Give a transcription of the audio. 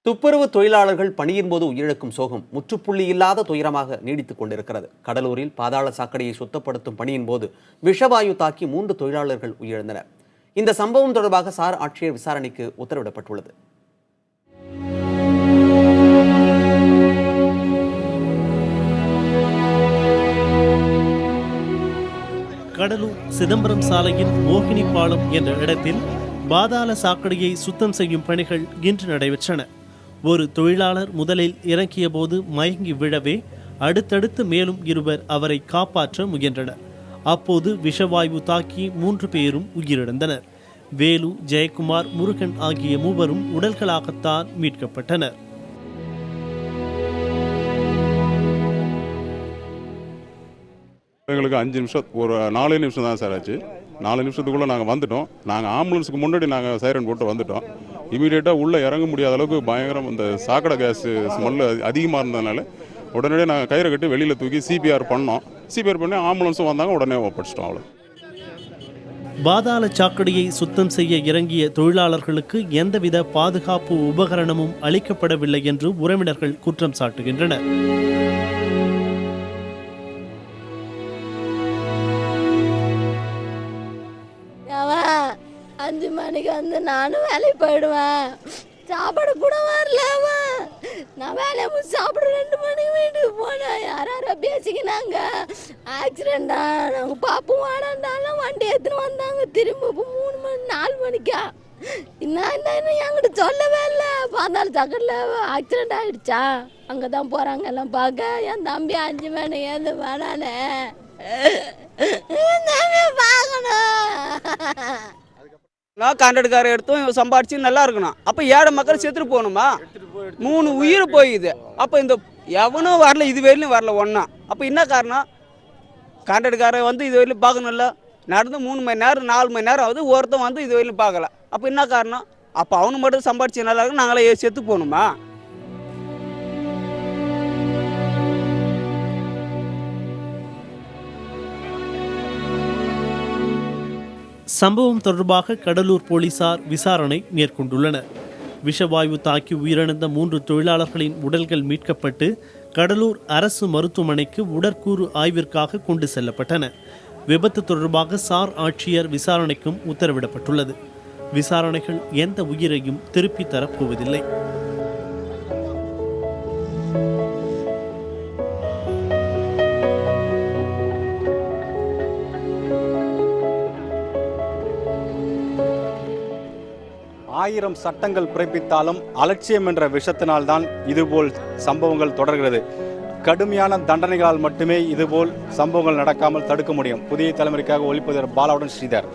துப்புரவு தொழிலாளர்கள் பணியின் போது உயிரிழக்கும் சோகம் முற்றுப்புள்ளி இல்லாத துயரமாக நீடித்துக் கொண்டிருக்கிறது. கடலூரில் பாதாள சாக்கடையை சுத்தப்படுத்தும் பணியின் போது விஷவாயு தாக்கி 3 தொழிலாளர்கள் உயிரிழந்தனர். இந்த சம்பவம் தொடர்பாக சார் ஆட்சியர் விசாரணைக்கு உத்தரவிடப்பட்டுள்ளது. கடலூர் சிதம்பரம் சாலையின் மோகினி பாலம் என்ற இடத்தில் பாதாள சாக்கடையை சுத்தம் செய்யும் பணிகள் இன்று நடைபெற்றன. ஒரு தொழிலாளர் முதலில் இறங்கிய போது மயங்கி விழவே அடுத்தடுத்து மேலும் இருவர் அவரை காப்பாற்ற முயன்றனர். அப்போது விஷவாயு தாக்கி 3 பேரும் உயிரிழந்தனர். வேலு, ஜெயக்குமார், முருகன் ஆகிய மூவரும் உடல்களாகத்தான் மீட்கப்பட்டனர். எங்களுக்கு 5 நிமிஷம், ஒரு 4 நிமிஷம் தான் சார் ஆச்சு. 4 நிமிஷத்துக்குள்ளே நாங்கள் வந்துட்டோம். நாங்கள் ஆம்புலன்ஸுக்கு முன்னாடி நாங்கள் சைரன் போட்டு வந்துட்டோம். இமீடியட்டாக உள்ளே இறங்க முடியாத அளவுக்கு பயங்கரம் இந்த சாக்கடை கேஸ் ஸ்மெல்லு அதிகமாக இருந்ததுனால உடனடியே நாங்கள் கயிறை கட்டி வெளியில் தூக்கி சிபிஆர் பண்ணோம். சிபிஆர் பண்ணி ஆம்புலன்ஸும் வந்தாங்க, உடனே ஒப்படைச்சிட்டோம். அவ்வளோ. பாதாள சாக்கடையை சுத்தம் செய்ய இறங்கிய தொழிலாளர்களுக்கு எந்தவித பாதுகாப்பு உபகரணமும் அளிக்கப்படவில்லை என்று உறவினர்கள் குற்றம் சாட்டுகின்றனர். 5 மணிக்கு வந்து நானும் வேலைக்கு போயிடுவேன். சாப்பாடு கூட வரல. நான் வேலையை முடிச்சு சாப்பிட 2 மணிக்கு வீட்டுக்கு போனேன். யாரோ பேசிக்கினாங்க ஆக்சிடென்டா, நாங்கள் பாப்போம் வாடாண்டாலும் வண்டி எடுத்துன்னு வந்தாங்க. திரும்ப 3 மணி 4 மணிக்கா என்ன என்கிட்ட சொல்லவே இல்லை. பாதாள சாக்கடையில் ஆக்சிடென்ட் ஆகிடுச்சா, அங்கே தான் போகிறாங்க எல்லாம் பார்க்க. என் தம்பி 5 மணி ஏது வேணானே கான்ட்ராக்ட்காரர் எடுத்தும் சம்பாதிச்சு நல்லா இருக்கணும். அப்போ ஏழை மக்கள் செத்துட்டு போகணுமா? 3 உயிர் போயிது. அப்போ இந்த எவனும் வரல, இது வரையிலும் வரல ஒன்றா. அப்போ என்ன காரணம்? கான்ட்ராக்ட்காரர் வந்து இது வரையிலும் பார்க்கணும்ல. நடந்து 3 மணி நேரம் 4 மணி நேரம் ஆகுது, ஒருத்தன் வந்து இது வரையிலும் பார்க்கல. அப்போ என்ன காரணம்? அப்போ அவனு மட்டும் சம்பாதிச்சு நல்லா இருக்கணும், நாங்களே செத்து போகணுமா? சம்பவம் தொடர்பாக கடலூர் போலீசார் விசாரணை மேற்கொண்டுள்ளனர். விஷவாயு தாக்கி உயிரிழந்த 3 தொழிலாளர்களின் உடல்கள் மீட்கப்பட்டு கடலூர் அரசு மருத்துவமனைக்கு உடற்கூறு ஆய்விற்காக கொண்டு செல்லப்பட்டன. விபத்து தொடர்பாக சார் ஆட்சியர் விசாரணைக்கும் உத்தரவிடப்பட்டுள்ளது. விசாரணைகள் எந்த உயிரையும் திருப்பி தரப்போவதில்லை. ஆயிரம் சட்டங்கள் பிறப்பித்தாலும் அலட்சியம் என்ற விஷத்தினால்தான் இதுபோல் சம்பவங்கள் தொடர்கிறது. கடுமையான தண்டனைகளால் மட்டுமே இதுபோல் சம்பவங்கள் நடக்காமல் தடுக்க முடியும். புதிய தலைமுறைக்காக ஒளிப்பதிவர் பாலாவுடன் ஸ்ரீதர்.